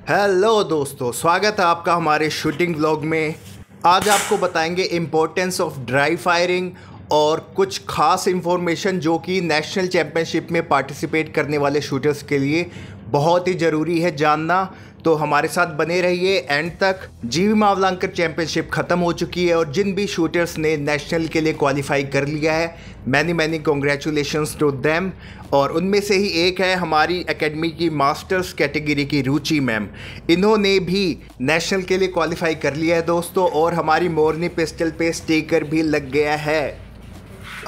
Hello दोस्तों, स्वागत है आपका हमारे शूटिंग व्लॉग में। आज आपको बताएंगे इम्पोर्टेंस ऑफ ड्राई फायरिंग और कुछ खास इन्फॉर्मेशन जो कि नेशनल चैम्पियनशिप में पार्टिसिपेट करने वाले शूटर्स के लिए बहुत ही ज़रूरी है जानना। तो हमारे साथ बने रहिए एंड तक। जीवी मावलांकर चैंपियनशिप ख़त्म हो चुकी है और जिन भी शूटर्स ने नेशनल के लिए क्वालिफाई कर लिया है, मैनी कॉन्ग्रेचुलेशंस टू देम। और उनमें से ही एक है हमारी एकेडमी की मास्टर्स कैटेगरी की रुचि मैम। इन्होंने भी नेशनल के लिए क्वालिफाई कर लिया है दोस्तों, और हमारी मोरनी पिस्टल पे स्टिकर भी लग गया है।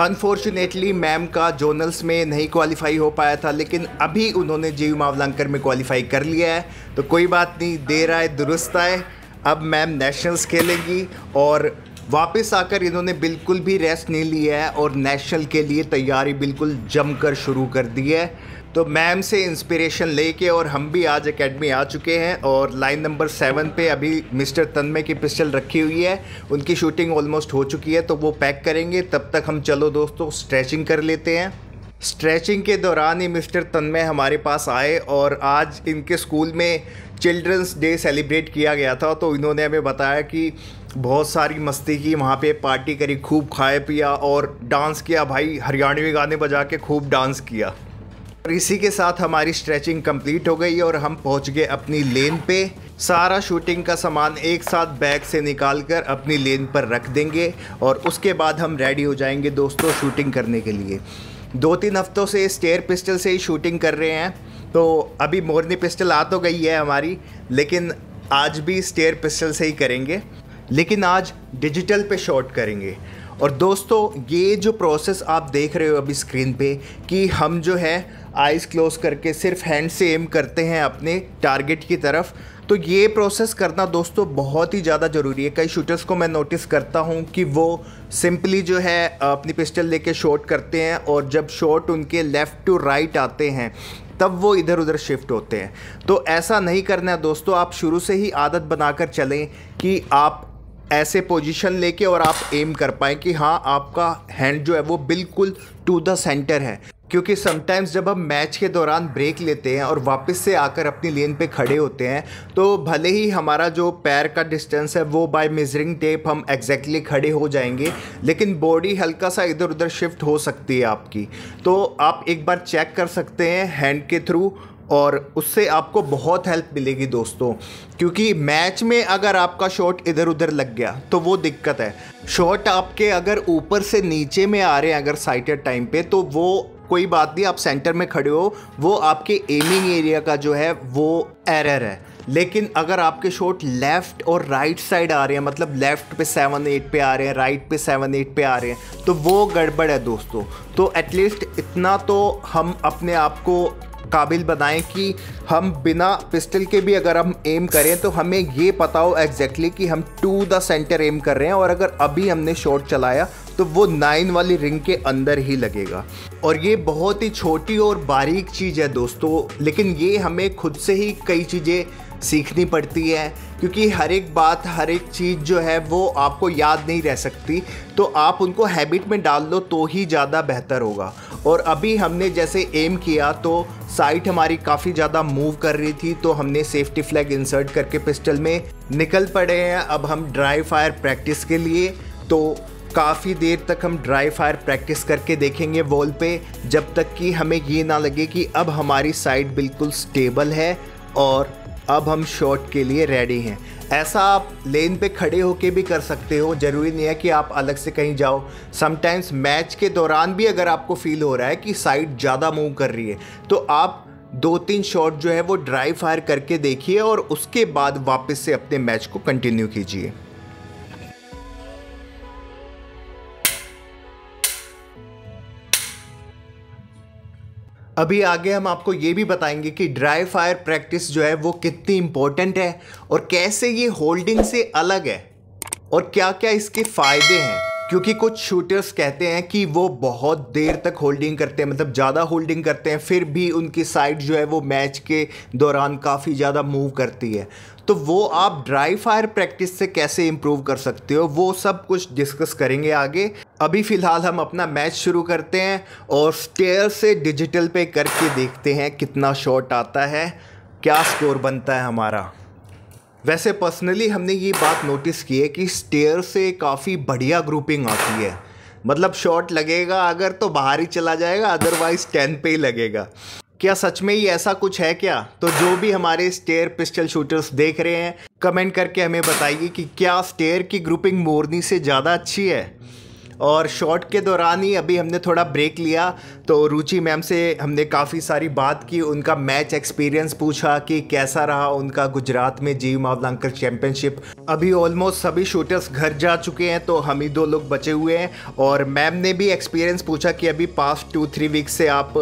अनफॉर्चुनेटली मैम का जोनल्स में नहीं क्वालिफाई हो पाया था, लेकिन अभी उन्होंने जीवी मावलांकर में क्वालिफाई कर लिया है। तो कोई बात नहीं, देर आए दुरुस्त आए। अब मैम नेशनल्स खेलेंगी और वापस आकर इन्होंने बिल्कुल भी रेस्ट नहीं लिया है और नेशनल के लिए तैयारी बिल्कुल जमकर शुरू कर दी है। तो मैम से इंस्पिरेशन लेके और हम भी आज एकेडमी आ चुके हैं और लाइन नंबर 7 पे अभी मिस्टर तन्मय की पिस्टल रखी हुई है। उनकी शूटिंग ऑलमोस्ट हो चुकी है तो वो पैक करेंगे। तब तक हम चलो दोस्तों स्ट्रेचिंग कर लेते हैं। स्ट्रेचिंग के दौरान ही मिस्टर तन्मय हमारे पास आए और आज इनके स्कूल में चिल्ड्रंस डे सेलिब्रेट किया गया था। तो इन्होंने हमें बताया कि बहुत सारी मस्ती की, वहाँ पे पार्टी करी, खूब खाए पिया और डांस किया। भाई हरियाणवी गाने बजा के खूब डांस किया। और इसी के साथ हमारी स्ट्रेचिंग कंप्लीट हो गई और हम पहुंच गए अपनी लेन पे। सारा शूटिंग का सामान एक साथ बैग से निकाल कर अपनी लेन पर रख देंगे और उसके बाद हम रेडी हो जाएंगे दोस्तों शूटिंग करने के लिए। 2-3 हफ्तों से स्टेयर पिस्टल से ही शूटिंग कर रहे हैं। तो अभी मोरनी पिस्टल आ तो गई है हमारी, लेकिन आज भी स्टेयर पिस्टल से ही करेंगे, लेकिन आज डिजिटल पे शॉट करेंगे। और दोस्तों ये जो प्रोसेस आप देख रहे हो अभी स्क्रीन पे कि हम जो है आइज़ क्लोज करके सिर्फ हैंड से एम करते हैं अपने टारगेट की तरफ, तो ये प्रोसेस करना दोस्तों बहुत ही ज़्यादा ज़रूरी है। कई शूटर्स को मैं नोटिस करता हूँ कि वो सिंपली जो है अपनी पिस्टल लेके शॉट करते हैं और जब शॉट उनके लेफ़्ट टू राइट आते हैं तब वो इधर उधर शिफ्ट होते हैं। तो ऐसा नहीं करना है दोस्तों। आप शुरू से ही आदत बनाकर चलें कि आप ऐसे पोजीशन लेके और आप एम कर पाएँ कि हाँ आपका हैंड जो है वो बिल्कुल टू द सेंटर है। क्योंकि समटाइम्स जब हम मैच के दौरान ब्रेक लेते हैं और वापस से आकर अपनी लेन पे खड़े होते हैं, तो भले ही हमारा जो पैर का डिस्टेंस है वो बाय मेजरिंग टेप हम एग्जैक्टली खड़े हो जाएंगे, लेकिन बॉडी हल्का सा इधर उधर शिफ्ट हो सकती है आपकी। तो आप एक बार चेक कर सकते हैं हैंड के थ्रू और उससे आपको बहुत हेल्प मिलेगी दोस्तों। क्योंकि मैच में अगर आपका शॉट इधर उधर लग गया तो वो दिक्कत है। शॉट आपके अगर ऊपर से नीचे में आ रहे हैं अगर साइटेड टाइम पे, तो वो कोई बात नहीं, आप सेंटर में खड़े हो, वो आपके एमिंग एरिया का जो है वो एरर है। लेकिन अगर आपके शॉट लेफ़्ट और राइट साइड आ रहे हैं, मतलब लेफ़्ट पे 7-8 पे आ रहे हैं, राइट पे 7-8 पे आ रहे हैं, तो वो गड़बड़ है दोस्तों। तो एटलीस्ट इतना तो हम अपने आप को काबिल बनाएं कि हम बिना पिस्टल के भी अगर हम एम करें तो हमें ये पता हो एग्जैक्टली कि हम टू द सेंटर एम कर रहे हैं। और अगर अभी हमने शॉट चलाया तो वो 9 वाली रिंग के अंदर ही लगेगा। और ये बहुत ही छोटी और बारीक चीज़ है दोस्तों, लेकिन ये हमें खुद से ही कई चीज़ें सीखनी पड़ती है। क्योंकि हर एक बात, हर एक चीज़ जो है वो आपको याद नहीं रह सकती, तो आप उनको हैबिट में डाल लो तो ही ज़्यादा बेहतर होगा। और अभी हमने जैसे एम किया तो साइट हमारी काफ़ी ज़्यादा मूव कर रही थी, तो हमने सेफ्टी फ्लैग इंसर्ट करके पिस्टल में निकल पड़े हैं अब हम ड्राई फायर प्रैक्टिस के लिए। तो काफ़ी देर तक हम ड्राई फायर प्रैक्टिस करके देखेंगे वॉल पे, जब तक कि हमें ये ना लगे कि अब हमारी साइट बिल्कुल स्टेबल है और अब हम शॉट के लिए रेडी हैं। ऐसा आप लेन पे खड़े होके भी कर सकते हो, ज़रूरी नहीं है कि आप अलग से कहीं जाओ। समटाइम्स मैच के दौरान भी अगर आपको फील हो रहा है कि साइड ज़्यादा मूव कर रही है, तो आप 2-3 शॉट जो है वो ड्राई फायर करके देखिए और उसके बाद वापस से अपने मैच को कंटिन्यू कीजिए। अभी आगे हम आपको ये भी बताएंगे कि ड्राई फायर प्रैक्टिस जो है वो कितनी इम्पोर्टेंट है और कैसे ये होल्डिंग से अलग है और क्या क्या इसके फ़ायदे हैं। क्योंकि कुछ शूटर्स कहते हैं कि वो बहुत देर तक होल्डिंग करते हैं, मतलब ज़्यादा होल्डिंग करते हैं, फिर भी उनकी साइड जो है वो मैच के दौरान काफ़ी ज़्यादा मूव करती है। तो वो आप ड्राई फायर प्रैक्टिस से कैसे इम्प्रूव कर सकते हो, वो सब कुछ डिस्कस करेंगे आगे। अभी फ़िलहाल हम अपना मैच शुरू करते हैं और स्टेयर से डिजिटल पे करके देखते हैं कितना शॉट आता है। क्या स्कोर बनता है हमारा। वैसे पर्सनली हमने ये बात नोटिस की है कि स्टेयर से काफ़ी बढ़िया ग्रुपिंग आती है। मतलब शॉट लगेगा अगर तो बाहर ही चला जाएगा, अदरवाइज 10 पे ही लगेगा। क्या सच में ही ऐसा कुछ है क्या? तो जो भी हमारे स्टेयर पिस्टल शूटर्स देख रहे हैं, कमेंट करके हमें बताइए कि क्या स्टेयर की ग्रुपिंग मोरनी से ज़्यादा अच्छी है। और शॉट के दौरान ही अभी हमने थोड़ा ब्रेक लिया, तो रुचि मैम से हमने काफ़ी सारी बात की, उनका मैच एक्सपीरियंस पूछा कि कैसा रहा उनका गुजरात में जीव मावलंकर चैम्पियनशिप। अभी ऑलमोस्ट सभी शूटर्स घर जा चुके हैं, तो हम ही 2 लोग बचे हुए हैं। और मैम ने भी एक्सपीरियंस पूछा कि अभी पास्ट 2-3 वीक से आप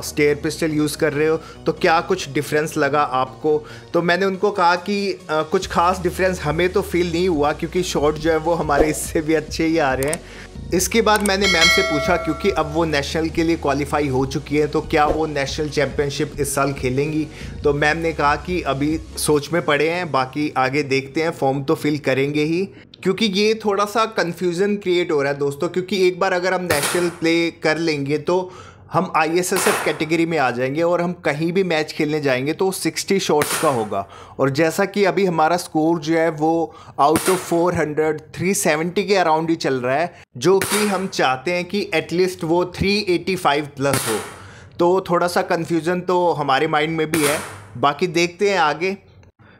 स्टेयर पिस्टल यूज़ कर रहे हो, तो क्या कुछ डिफरेंस लगा आपको। तो मैंने उनको कहा कि कुछ खास डिफरेंस हमें तो फील नहीं हुआ, क्योंकि शॉट जो है वो हमारे इससे भी अच्छे ही आ रहे हैं। इसके बाद मैंने मैम से पूछा, क्योंकि अब वो नेशनल के लिए क्वालिफाई हो चुकी है, तो क्या वो नेशनल चैम्पियनशिप इस साल खेलेंगी। तो मैम ने कहा कि अभी सोच में पड़े हैं, बाकी आगे देखते हैं, फॉर्म तो फिल करेंगे ही। क्योंकि ये थोड़ा सा कन्फ्यूज़न क्रिएट हो रहा है दोस्तों, क्योंकि एक बार अगर हम नेशनल प्ले कर लेंगे तो हम ISSF कैटेगरी में आ जाएंगे, और हम कहीं भी मैच खेलने जाएंगे तो 60 शॉट्स का होगा। और जैसा कि अभी हमारा स्कोर जो है वो आउट ऑफ 400 370 के अराउंड ही चल रहा है, जो कि हम चाहते हैं कि एटलीस्ट वो 385 प्लस हो। तो थोड़ा सा कन्फ्यूज़न तो हमारे माइंड में भी है, बाकी देखते हैं आगे।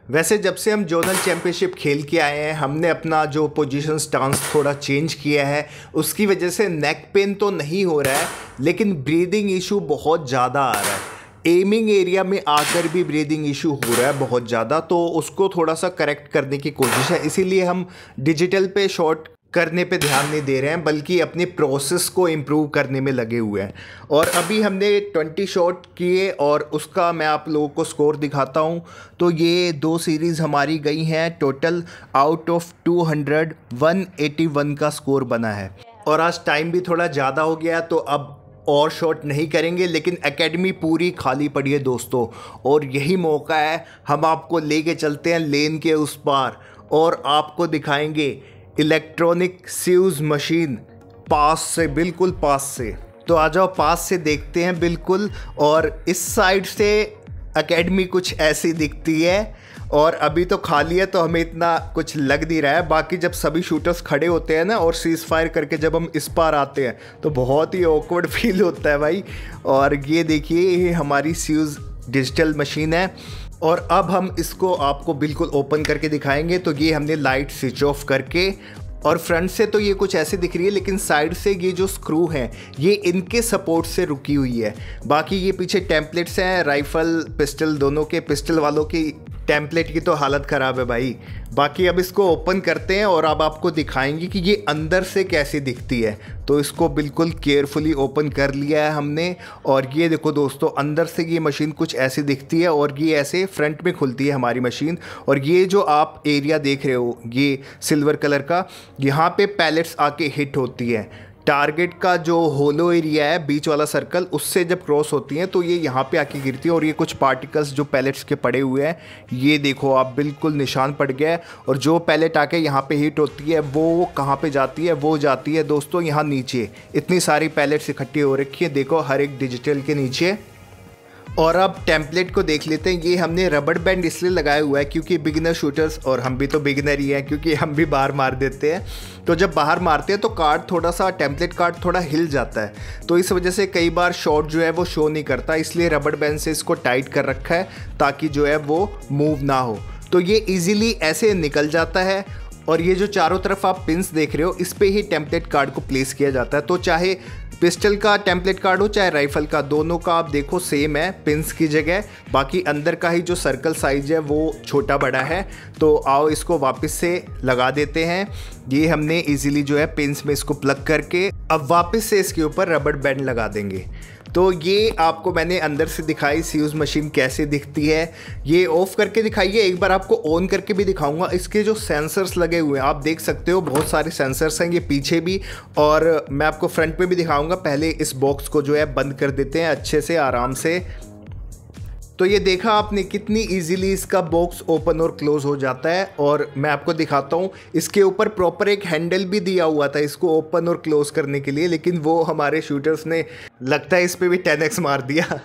वैसे जब से हम जोनल चैम्पियनशिप खेल के आए हैं, हमने अपना जो पोजीशन स्टांस थोड़ा चेंज किया है, उसकी वजह से नेक पेन तो नहीं हो रहा है, लेकिन ब्रीदिंग इशू बहुत ज़्यादा आ रहा है। एमिंग एरिया में आकर भी ब्रीदिंग इशू हो रहा है बहुत ज़्यादा, तो उसको थोड़ा सा करेक्ट करने की कोशिश है। इसीलिए हम डिजिटल पे शॉट करने पे ध्यान नहीं दे रहे हैं, बल्कि अपनी प्रोसेस को इम्प्रूव करने में लगे हुए हैं। और अभी हमने 20 शॉट किए, और उसका मैं आप लोगों को स्कोर दिखाता हूं। तो ये 2 सीरीज़ हमारी गई हैं, टोटल आउट ऑफ 200 181 का स्कोर बना है। और आज टाइम भी थोड़ा ज़्यादा हो गया, तो अब और शॉट नहीं करेंगे, लेकिन एकेडमी पूरी खाली पड़ी है दोस्तों, और यही मौका है, हम आपको लेके चलते हैं लेन के उस पार, और आपको दिखाएंगे इलेक्ट्रॉनिक सीव्स मशीन पास से, बिल्कुल पास से। तो आ जाओ पास से देखते हैं बिल्कुल। और इस साइड से एकेडमी कुछ ऐसी दिखती है, और अभी तो खाली है, तो हमें इतना कुछ लग नहीं रहा है। बाकी जब सभी शूटर्स खड़े होते हैं ना, और सीज फायर करके जब हम इस पार आते हैं, तो बहुत ही ऑकवर्ड फील होता है भाई। और ये देखिए, ये हमारी सीव्स डिजिटल मशीन है, और अब हम इसको आपको बिल्कुल ओपन करके दिखाएंगे। तो ये हमने लाइट स्विच ऑफ करके, और फ्रंट से तो ये कुछ ऐसे दिख रही है, लेकिन साइड से ये जो स्क्रू हैं ये इनके सपोर्ट से रुकी हुई है। बाकी ये पीछे टेम्पलेट्स हैं, राइफल पिस्टल दोनों के। पिस्टल वालों की टेम्पलेट की तो हालत ख़राब है भाई। बाकी अब इसको ओपन करते हैं, और अब आपको दिखाएंगे कि ये अंदर से कैसी दिखती है। तो इसको बिल्कुल केयरफुली ओपन कर लिया है हमने, और ये देखो दोस्तों, अंदर से ये मशीन कुछ ऐसी दिखती है, और ये ऐसे फ्रंट में खुलती है हमारी मशीन। और ये जो आप एरिया देख रहे हो, ये सिल्वर कलर का, यहाँ पे पैलेट्स आके हिट होती है। टारगेट का जो होलो एरिया है, बीच वाला सर्कल, उससे जब क्रॉस होती हैं तो ये यहाँ पे आके गिरती है। और ये कुछ पार्टिकल्स जो पैलेट्स के पड़े हुए हैं, ये देखो आप, बिल्कुल निशान पड़ गया है। और जो पैलेट आके यहाँ पे हिट होती है, वो कहाँ पे जाती है, वो जाती है दोस्तों यहाँ नीचे। इतनी सारी पैलेट्स इकट्ठी हो रखी है, देखो हर एक डिजिटल के नीचे। और अब टेम्पलेट को देख लेते हैं। ये हमने रबड़ बैंड इसलिए लगाया हुआ है क्योंकि बिगिनर शूटर्स, और हम भी तो बिगिनर ही हैं क्योंकि हम भी बाहर मार देते हैं, तो जब बाहर मारते हैं तो कार्ड थोड़ा सा, टेम्पलेट कार्ड थोड़ा हिल जाता है, तो इस वजह से कई बार शॉट जो है वो शो नहीं करता। इसलिए रबड़ बैंड से इसको टाइट कर रखा है ताकि जो है वो मूव ना हो। तो ये ईजिली ऐसे निकल जाता है। और ये जो चारों तरफ आप पिंस देख रहे हो, इस पे ही टेम्पलेट कार्ड को प्लेस किया जाता है। तो चाहे पिस्टल का टेम्पलेट कार्ड हो चाहे राइफल का, दोनों का आप देखो सेम है पिंस की जगह। बाकी अंदर का ही जो सर्कल साइज है वो छोटा बड़ा है। तो आओ इसको वापस से लगा देते हैं। ये हमने इजीली जो है पिंस में इसको प्लग करके अब वापस से इसके ऊपर रबड़ बैंड लगा देंगे। तो ये आपको मैंने अंदर से दिखाई सीव्स मशीन कैसे दिखती है। ये ऑफ करके दिखाइए, एक बार आपको ऑन करके भी दिखाऊंगा। इसके जो सेंसर्स लगे हुए हैं आप देख सकते हो, बहुत सारे सेंसर्स हैं ये पीछे भी, और मैं आपको फ्रंट में भी दिखाऊंगा। पहले इस बॉक्स को जो है बंद कर देते हैं अच्छे से, आराम से। तो ये देखा आपने कितनी इजीली इसका बॉक्स ओपन और क्लोज हो जाता है। और मैं आपको दिखाता हूँ, इसके ऊपर प्रॉपर एक हैंडल भी दिया हुआ था इसको ओपन और क्लोज करने के लिए, लेकिन वो हमारे शूटर्स ने लगता है इस पे भी 10x मार दिया।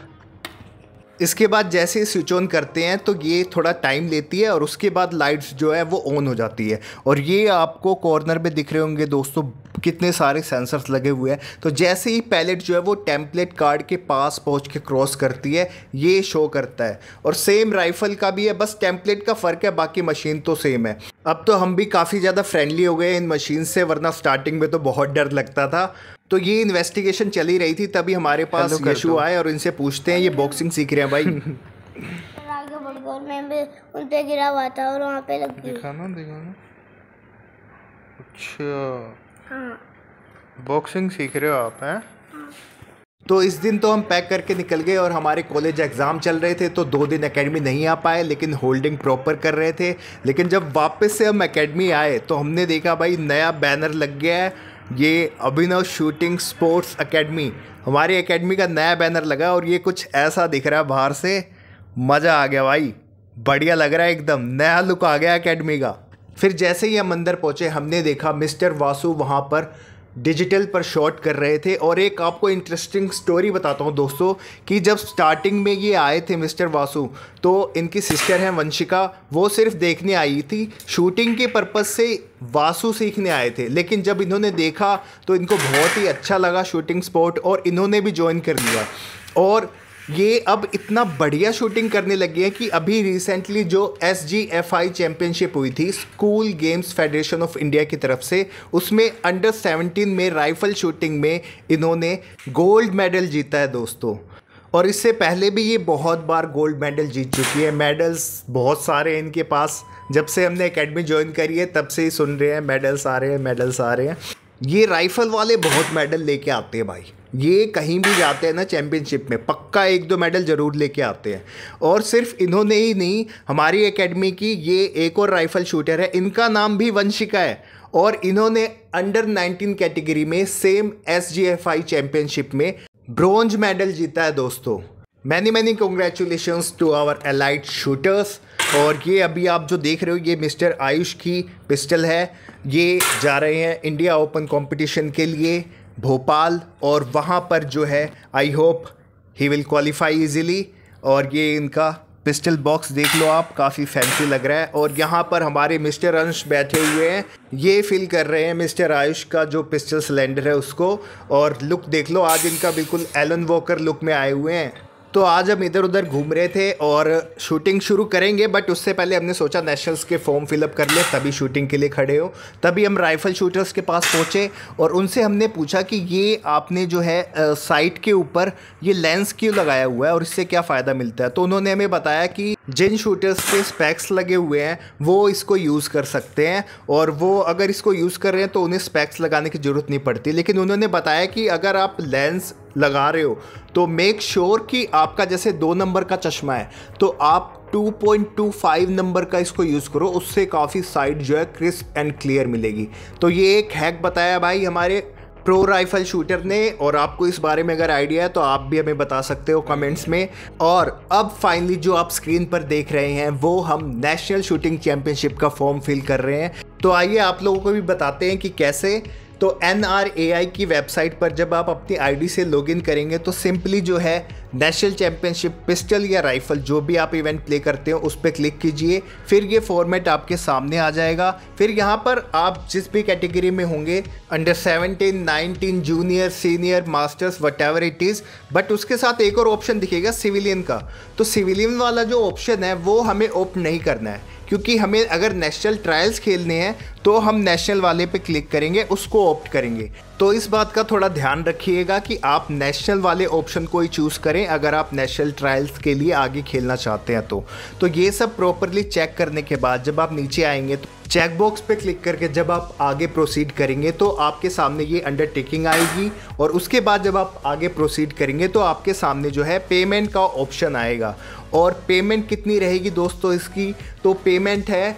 इसके बाद जैसे ही स्विच ऑन करते हैं तो ये थोड़ा टाइम लेती है और उसके बाद लाइट्स जो है वो ऑन हो जाती है। और ये आपको कॉर्नर में दिख रहे होंगे दोस्तों कितने सारे सेंसर्स लगे हुए हैं। तो जैसे ही पैलेट जो है वो टेम्पलेट कार्ड के पास पहुंच के क्रॉस करती है ये शो करता है। और सेम राइफल का भी है, बस टेम्पलेट का फ़र्क है, बाकी मशीन तो सेम है। अब तो हम भी काफ़ी ज़्यादा फ्रेंडली हो गए इन मशीन से, वरना स्टार्टिंग में तो बहुत डर लगता था। तो ये इन्वेस्टिगेशन चली रही थी, तभी हमारे पास यशु आए और इनसे पूछते हैं ये बॉक्सिंग सीख रहे हैं भाई। आगे बढ़कर मैं भी उन पे गिरा हुआ था और वहाँ पे लग गई। दिखाना। अच्छा हाँ, बॉक्सिंग सीख रहे हो आप हैं? तो इस दिन तो हम पैक करके निकल गए और हमारे कॉलेज एग्ज़ाम चल रहे थे, तो 2 दिन एकेडमी नहीं आ पाए, लेकिन होल्डिंग प्रॉपर कर रहे थे। लेकिन जब वापस से हम एकेडमी आए तो हमने देखा भाई नया बैनर लग गया है, ये अभिनव शूटिंग स्पोर्ट्स एकेडमी, हमारी एकेडमी का नया बैनर लगा और ये कुछ ऐसा दिख रहा है बाहर से। मज़ा आ गया भाई, बढ़िया लग रहा है, एकदम नया लुक आ गया एकेडमी का। फिर जैसे ही हम अंदर पहुँचे हमने देखा मिस्टर वासु वहाँ पर डिजिटल पर शॉट कर रहे थे। और एक आपको इंटरेस्टिंग स्टोरी बताता हूँ दोस्तों कि जब स्टार्टिंग में ये आए थे मिस्टर वासु, तो इनकी सिस्टर हैं वंशिका, वो सिर्फ देखने आई थी, शूटिंग के पर्पज़ से वासु सीखने आए थे। लेकिन जब इन्होंने देखा तो इनको बहुत ही अच्छा लगा शूटिंग स्पोर्ट और इन्होंने भी ज्वाइन कर लिया। और ये अब इतना बढ़िया शूटिंग करने लगी है कि अभी रिसेंटली जो SGFI चैम्पियनशिप हुई थी school games federation of India की तरफ से, उसमें अंडर 17 में राइफल शूटिंग में इन्होंने गोल्ड मेडल जीता है दोस्तों। और इससे पहले भी ये बहुत बार गोल्ड मेडल जीत चुकी है, मेडल्स बहुत सारे हैं इनके पास। जब से हमने एकेडमी ज्वाइन करी है तब से ही सुन रहे हैं मेडल्स आ रहे हैं, मेडल्स आ रहे हैं। ये राइफल वाले बहुत मेडल लेके आते हैं भाई, ये कहीं भी जाते हैं ना चैम्पियनशिप में पक्का 1-2 मेडल ज़रूर लेके आते हैं। और सिर्फ इन्होंने ही नहीं, हमारी एकेडमी की ये एक और राइफल शूटर है, इनका नाम भी वंशिका है और इन्होंने अंडर 19 कैटेगरी में सेम SGFI चैम्पियनशिप में ब्रॉन्ज मेडल जीता है दोस्तों। Many congratulations to our elite shooters. और ये अभी आप जो देख रहे हो ये मिस्टर आयुष की पिस्टल है, ये जा रहे हैं इंडिया ओपन कंपटीशन के लिए भोपाल, और वहाँ पर जो है I hope he will qualify easily. और ये इनका पिस्टल बॉक्स देख लो आप, काफ़ी फैंसी लग रहा है। और यहाँ पर हमारे मिस्टर अंश बैठे हुए हैं, ये फिल कर रहे हैं मिस्टर आयुष का जो पिस्टल सिलेंडर है उसको। और लुक देख लो, आज इनका बिल्कुल एलन वॉकर लुक में आए हुए हैं। तो आज हम इधर उधर घूम रहे थे और शूटिंग शुरू करेंगे, बट उससे पहले हमने सोचा नेशनल्स के फॉर्म फिलअप कर ले, तभी शूटिंग के लिए खड़े हो। तभी हम राइफल शूटर्स के पास पहुँचे और उनसे हमने पूछा कि ये आपने जो है साइट के ऊपर ये लेंस क्यों लगाया हुआ है और इससे क्या फ़ायदा मिलता है। तो उन्होंने हमें बताया कि जिन शूटर्स के स्पेक्स लगे हुए हैं वो इसको यूज़ कर सकते हैं, और वो अगर इसको यूज़ कर रहे हैं तो उन्हें स्पेक्स लगाने की ज़रूरत नहीं पड़ती। लेकिन उन्होंने बताया कि अगर आप लेंस लगा रहे हो तो मेक श्योर कि आपका जैसे 2 नंबर का चश्मा है तो आप 2.25 नंबर का इसको यूज़ करो, उससे काफ़ी साइड जो है क्रिस्प एंड क्लियर मिलेगी। तो ये एक हैक बताया भाई हमारे प्रो राइफल शूटर ने, और आपको इस बारे में अगर आइडिया है तो आप भी हमें बता सकते हो कमेंट्स में। और अब फाइनली जो आप स्क्रीन पर देख रहे हैं वो हम नेशनल शूटिंग चैंपियनशिप का फॉर्म फिल कर रहे हैं। तो आइए आप लोगों को भी बताते हैं कि कैसे। तो NRAI की वेबसाइट पर जब आप अपनी आईडी से लॉगिन करेंगे तो सिंपली जो है नेशनल चैंपियनशिप पिस्टल या राइफ़ल जो भी आप इवेंट प्ले करते हो उस पर क्लिक कीजिए। फिर ये फॉर्मेट आपके सामने आ जाएगा। फिर यहाँ पर आप जिस भी कैटेगरी में होंगे, under 17, 19, junior, senior, masters, what it is, but उसके साथ एक और ऑप्शन दिखेगा सिविलियन का। तो सिविलियन वाला जो ऑप्शन है वो हमें ऑप्ट नहीं करना है, क्योंकि हमें अगर नेशनल ट्रायल्स खेलने हैं तो हम नेशनल वाले पे क्लिक करेंगे, उसको ऑप्ट करेंगे। तो इस बात का थोड़ा ध्यान रखिएगा कि आप नेशनल वाले ऑप्शन को ही चूज़ करें अगर आप नेशनल ट्रायल्स के लिए आगे खेलना चाहते हैं। तो ये सब प्रॉपरली चेक करने के बाद जब आप नीचे आएंगे तो चेक बॉक्स पे क्लिक करके जब आप आगे प्रोसीड करेंगे तो आपके सामने ये अंडरटेकिंग आएगी, और उसके बाद जब आप आगे प्रोसीड करेंगे तो आपके सामने जो है पेमेंट का ऑप्शन आएगा। और पेमेंट कितनी रहेगी दोस्तों इसकी, तो पेमेंट है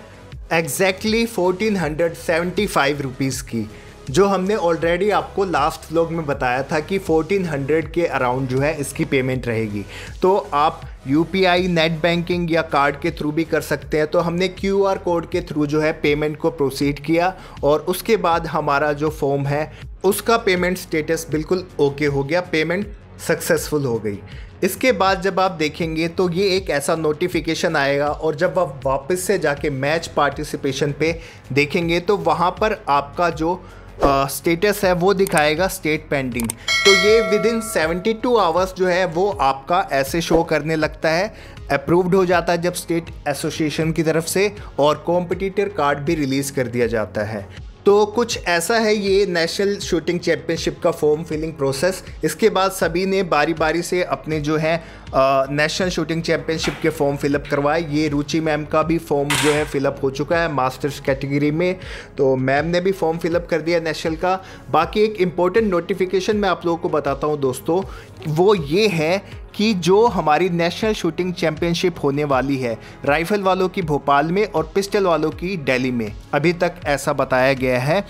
एग्जैक्टली 1475 रुपीज़ की, जो हमने ऑलरेडी आपको लास्ट व्लॉग में बताया था कि 1400 के अराउंड जो है इसकी पेमेंट रहेगी। तो आप UPI, नेट बैंकिंग या कार्ड के थ्रू भी कर सकते हैं। तो हमने QR कोड के थ्रू जो है पेमेंट को प्रोसीड किया, और उसके बाद हमारा जो फॉर्म है उसका पेमेंट स्टेटस बिल्कुल ओके हो गया, पेमेंट सक्सेसफुल हो गई। इसके बाद जब आप देखेंगे तो ये एक ऐसा नोटिफिकेशन आएगा और जब आप वापस से जाके मैच पार्टिसिपेशन पे देखेंगे तो वहाँ पर आपका जो स्टेटस है वो दिखाएगा स्टेट पेंडिंग। तो ये विद इन 72 आवर्स जो है वो आपका ऐसे शो करने लगता है, अप्रूव्ड हो जाता है जब स्टेट एसोसिएशन की तरफ से, और कॉम्पिटिटर कार्ड भी रिलीज़ कर दिया जाता है। तो कुछ ऐसा है ये नेशनल शूटिंग चैम्पियनशिप का फॉर्म फिलिंग प्रोसेस। इसके बाद सभी ने बारी बारी से अपने जो है नेशनल शूटिंग चैम्पियनशिप के फॉर्म फिलअप करवाए। ये रुचि मैम का भी फॉर्म जो है फिलअप हो चुका है मास्टर्स कैटेगरी में, तो मैम ने भी फॉर्म फिलअप कर दिया नेशनल का। बाकी एक इम्पोर्टेंट नोटिफिकेशन मैं आप लोगों को बताता हूँ दोस्तों, वो ये है कि जो हमारी नेशनल शूटिंग चैम्पियनशिप होने वाली है राइफल वालों की भोपाल में और पिस्टल वालों की दिल्ली में, अभी तक ऐसा बताया गया है।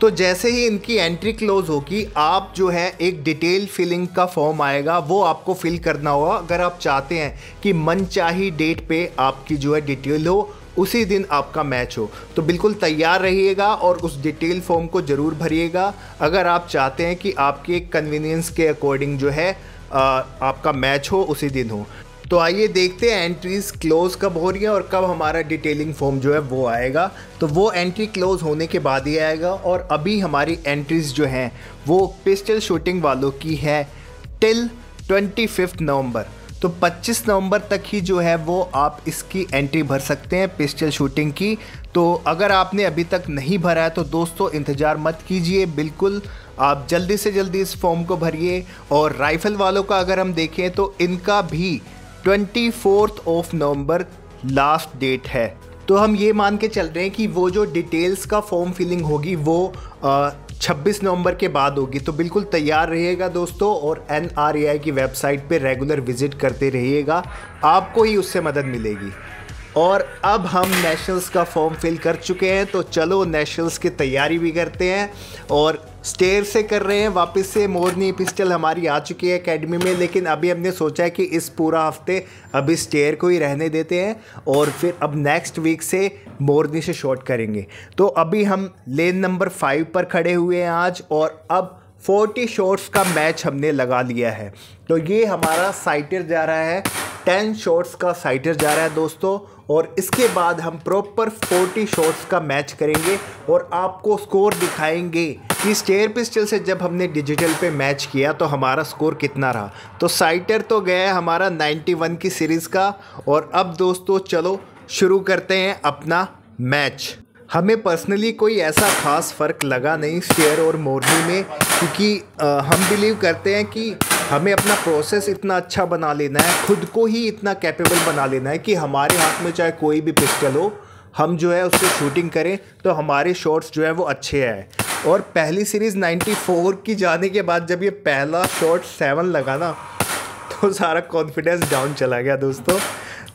तो जैसे ही इनकी एंट्री क्लोज होगी, आप जो है एक डिटेल फिलिंग का फॉर्म आएगा, वो आपको फिल करना होगा अगर आप चाहते हैं कि मनचाही डेट पे आपकी जो है डिटेल हो, उसी दिन आपका मैच हो। तो बिल्कुल तैयार रहिएगा और उस डिटेल फॉर्म को ज़रूर भरिएगा अगर आप चाहते हैं कि आपके कन्वीनियंस के अकॉर्डिंग जो है आपका मैच हो उसी दिन हो। तो आइए देखते हैं एंट्रीज क्लोज कब हो रही है और कब हमारा डिटेलिंग फॉर्म जो है वो आएगा। तो वो एंट्री क्लोज होने के बाद ही आएगा, और अभी हमारी एंट्रीज जो हैं वो पिस्टल शूटिंग वालों की है टिल 25 नवंबर। तो 25 नवंबर तक ही जो है वो आप इसकी एंट्री भर सकते हैं पिस्टल शूटिंग की। तो अगर आपने अभी तक नहीं भरा है तो दोस्तों इंतज़ार मत कीजिए, बिल्कुल आप जल्दी से जल्दी इस फॉर्म को भरिए। और राइफ़ल वालों का अगर हम देखें तो इनका भी 24 नवंबर लास्ट डेट है। तो हम ये मान के चल रहे हैं कि वो जो डिटेल्स का फॉर्म फिलिंग होगी वो 26 नवंबर के बाद होगी। तो बिल्कुल तैयार रहिएगा दोस्तों, और NRAI की वेबसाइट पे रेगुलर विजिट करते रहिएगा, आपको ही उससे मदद मिलेगी। और अब हम नेशनल्स का फॉर्म फिल कर चुके हैं, तो चलो नेशनल्स की तैयारी भी करते हैं। और स्टेयर से कर रहे हैं, वापस से मोरनी पिस्टल हमारी आ चुकी है एकेडमी में, लेकिन अभी हमने सोचा है कि इस पूरा हफ्ते अभी स्टेयर को ही रहने देते हैं और फिर अब नेक्स्ट वीक से मोरनी से शॉट करेंगे। तो अभी हम लेन नंबर 5 पर खड़े हुए हैं आज, और अब 40 शॉट्स का मैच हमने लगा लिया है। तो ये हमारा साइटर जा रहा है, 10 शॉट्स का साइटर जा रहा है दोस्तों, और इसके बाद हम प्रॉपर 40 शॉट्स का मैच करेंगे और आपको स्कोर दिखाएंगे कि स्टेयर पिस्टल से जब हमने डिजिटल पे मैच किया तो हमारा स्कोर कितना रहा। तो साइटर तो गया है हमारा 91 की सीरीज़ का, और अब दोस्तों चलो शुरू करते हैं अपना मैच। हमें पर्सनली कोई ऐसा ख़ास फ़र्क लगा नहीं स्टेयर और मोरनी में, क्योंकि हम बिलीव करते हैं कि हमें अपना प्रोसेस इतना अच्छा बना लेना है, खुद को ही इतना कैपेबल बना लेना है कि हमारे हाथ में चाहे कोई भी पिस्टल हो, हम जो है उससे शूटिंग करें तो हमारे शॉट्स जो है वो अच्छे आए। और पहली सीरीज़ 94 की जाने के बाद जब ये पहला शॉट 7 लगा ना, तो सारा कॉन्फिडेंस डाउन चला गया दोस्तों।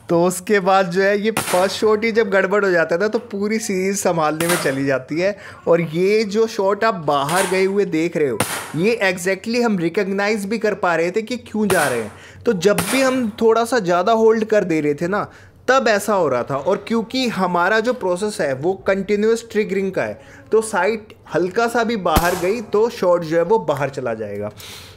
तो उसके बाद जो है ये फर्स्ट शॉट ही जब गड़बड़ हो जाता था तो पूरी सीरीज़ संभालने में चली जाती है। और ये जो शॉट आप बाहर गए हुए देख रहे हो, ये एग्जैक्टली हम रिकग्नाइज़ भी कर पा रहे थे कि क्यों जा रहे हैं। तो जब भी हम थोड़ा सा ज़्यादा होल्ड कर दे रहे थे ना, तब ऐसा हो रहा था। और क्योंकि हमारा जो प्रोसेस है वो कंटिन्यूस ट्रिगरिंग का है, तो साइट हल्का सा भी बाहर गई तो शॉट जो है वो बाहर चला जाएगा।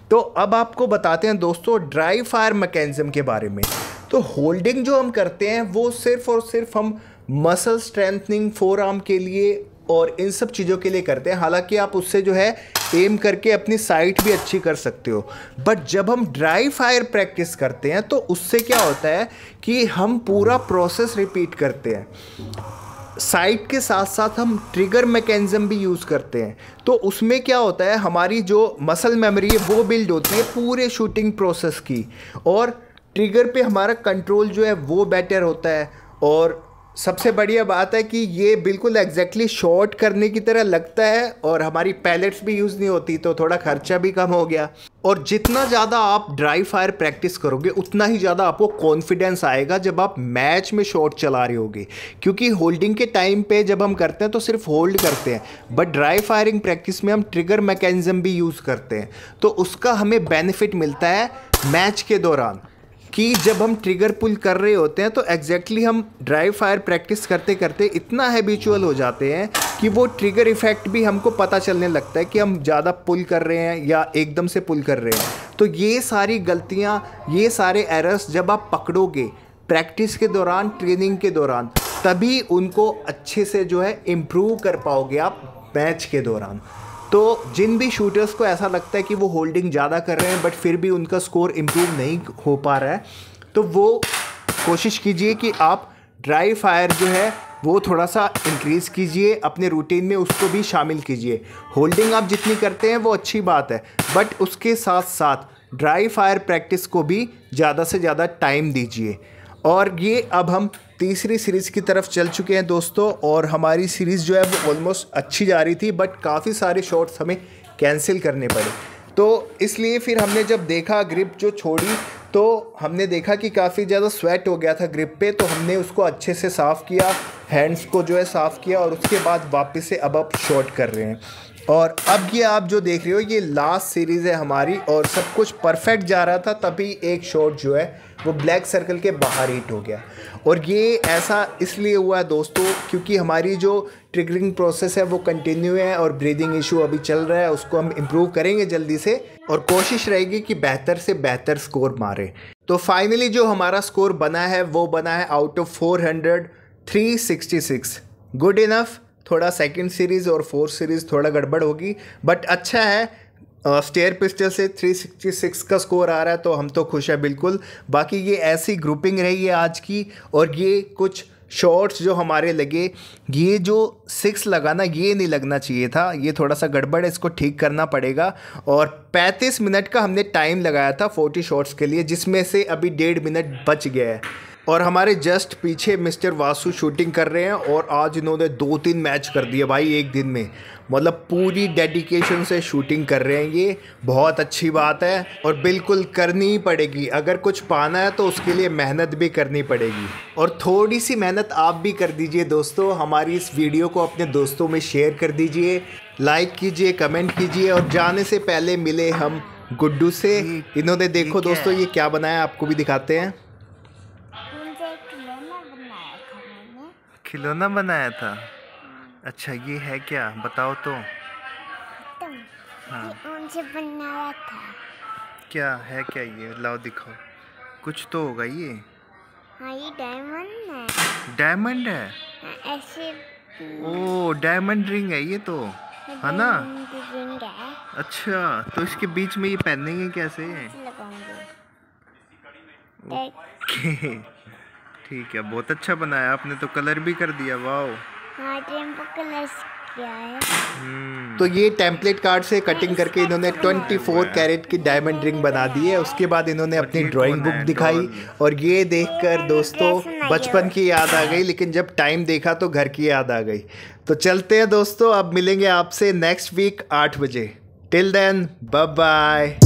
तो अब आपको बताते हैं दोस्तों ड्राई फायर मैकेनिज्म के बारे में। तो होल्डिंग जो हम करते हैं वो सिर्फ और सिर्फ हम मसल स्ट्रेंथनिंग, फोर आर्म के लिए और इन सब चीज़ों के लिए करते हैं। हालांकि आप उससे जो है एम करके अपनी साइट भी अच्छी कर सकते हो, बट जब हम ड्राई फायर प्रैक्टिस करते हैं तो उससे क्या होता है कि हम पूरा प्रोसेस रिपीट करते हैं, साइट के साथ साथ हम ट्रिगर मैकेनिज्म भी यूज़ करते हैं। तो उसमें क्या होता है, हमारी जो मसल मेमोरी है वो बिल्ड होती है पूरे शूटिंग प्रोसेस की, और ट्रिगर पे हमारा कंट्रोल जो है वो बेटर होता है। और सबसे बढ़िया बात है कि ये बिल्कुल एग्जैक्टली शॉट करने की तरह लगता है, और हमारी पैलेट्स भी यूज़ नहीं होती, तो थोड़ा खर्चा भी कम हो गया। और जितना ज़्यादा आप ड्राई फायर प्रैक्टिस करोगे उतना ही ज़्यादा आपको कॉन्फिडेंस आएगा जब आप मैच में शॉट चला रहे होगे। क्योंकि होल्डिंग के टाइम पे जब हम करते हैं तो सिर्फ होल्ड करते हैं, बट ड्राई फायरिंग प्रैक्टिस में हम ट्रिगर मैकेनिज्म भी यूज़ करते हैं। तो उसका हमें बेनिफिट मिलता है मैच के दौरान कि जब हम ट्रिगर पुल कर रहे होते हैं तो एग्जैक्टली हम ड्राई फायर प्रैक्टिस करते करते इतना हैबिचुअल हो जाते हैं कि वो ट्रिगर इफेक्ट भी हमको पता चलने लगता है कि हम ज़्यादा पुल कर रहे हैं या एकदम से पुल कर रहे हैं। तो ये सारी गलतियाँ, ये सारे एरर्स जब आप पकड़ोगे प्रैक्टिस के दौरान, ट्रेनिंग के दौरान, तभी उनको अच्छे से जो है इम्प्रूव कर पाओगे आप मैच के दौरान। तो जिन भी शूटर्स को ऐसा लगता है कि वो होल्डिंग ज़्यादा कर रहे हैं बट फिर भी उनका स्कोर इम्प्रूव नहीं हो पा रहा है, तो वो कोशिश कीजिए कि आप ड्राई फायर जो है वो थोड़ा सा इंक्रीज़ कीजिए, अपने रूटीन में उसको भी शामिल कीजिए। होल्डिंग आप जितनी करते हैं वो अच्छी बात है, बट उसके साथ साथ ड्राई फायर प्रैक्टिस को भी ज़्यादा से ज़्यादा टाइम दीजिए। और ये अब हम तीसरी सीरीज़ की तरफ चल चुके हैं दोस्तों, और हमारी सीरीज़ जो है वो ऑलमोस्ट अच्छी जा रही थी, बट काफ़ी सारे शॉट्स हमें कैंसिल करने पड़े। तो इसलिए फिर हमने जब देखा ग्रिप जो छोड़ी, तो हमने देखा कि काफ़ी ज़्यादा स्वेट हो गया था ग्रिप पे, तो हमने उसको अच्छे से साफ़ किया, हैंड्स को जो है साफ़ किया, और उसके बाद वापस से अब आप शॉट कर रहे हैं। और अब ये आप जो देख रहे हो ये लास्ट सीरीज़ है हमारी, और सब कुछ परफेक्ट जा रहा था, तभी एक शॉट जो है वो ब्लैक सर्कल के बाहर हिट हो गया। और ये ऐसा इसलिए हुआ है दोस्तों क्योंकि हमारी जो ट्रिगरिंग प्रोसेस है वो कंटिन्यू है, और ब्रीदिंग इशू अभी चल रहा है, उसको हम इम्प्रूव करेंगे जल्दी से, और कोशिश रहेगी कि बेहतर से बेहतर स्कोर मारे। तो फाइनली जो हमारा स्कोर बना है वो बना है आउट ऑफ 400 366। Good enough. थोड़ा सेकंड सीरीज़ और फोर्थ सीरीज़ थोड़ा गड़बड़ होगी, बट अच्छा है। स्टेयर पिस्टल से 366 का स्कोर आ रहा है, तो हम तो खुश हैं बिल्कुल। बाकी ये ऐसी ग्रुपिंग रही है आज की, और ये कुछ शॉट्स जो हमारे लगे, ये जो 6 लगा ना, ये नहीं लगना चाहिए था, ये थोड़ा सा गड़बड़ है, इसको ठीक करना पड़ेगा। और 35 मिनट का हमने टाइम लगाया था 40 शॉट्स के लिए, जिसमें से अभी 1.5 मिनट बच गया है। और हमारे जस्ट पीछे मिस्टर वासु शूटिंग कर रहे हैं, और आज इन्होंने 2-3 मैच कर दिए भाई एक दिन में, मतलब पूरी डेडिकेशन से शूटिंग कर रहे हैं। ये बहुत अच्छी बात है, और बिल्कुल करनी ही पड़ेगी। अगर कुछ पाना है तो उसके लिए मेहनत भी करनी पड़ेगी, और थोड़ी सी मेहनत आप भी कर दीजिए दोस्तों। हमारी इस वीडियो को अपने दोस्तों में शेयर कर दीजिए, लाइक कीजिए, कमेंट कीजिए। और जाने से पहले मिले हम गुड्डू से। इन्होंने देखो दोस्तों ये क्या बनाया, आपको भी दिखाते हैं। खिलौना बनाया था? अच्छा, ये है क्या, बताओ तो। हाँ, उनसे बनाया था। क्या है, क्या ये, लाओ दिखाओ। कुछ तो होगा ये। हाँ, ये डायमंड है। डायमंड है? ऐसे। ओ, डायमंड रिंग है ये तो, है ना? रिंग है। अच्छा, तो इसके बीच में ये पहनेंगे कैसे? ओके, ठीक है, बहुत अच्छा बनाया आपने तो, कलर भी कर दिया, वाओ। हाँ, टेम्पो कलर किया है। तो ये टेम्पलेट कार्ड से कटिंग करके इन्होंने 24 कैरेट की डायमंड रिंग बना दी है। उसके बाद इन्होंने अपनी ड्राइंग बुक दिखाई, और ये देखकर दोस्तों बचपन की याद आ गई, लेकिन जब टाइम देखा तो घर की याद आ गई। तो चलते हैं दोस्तों, अब मिलेंगे आपसे नेक्स्ट वीक 8 बजे। Till then, bye bye.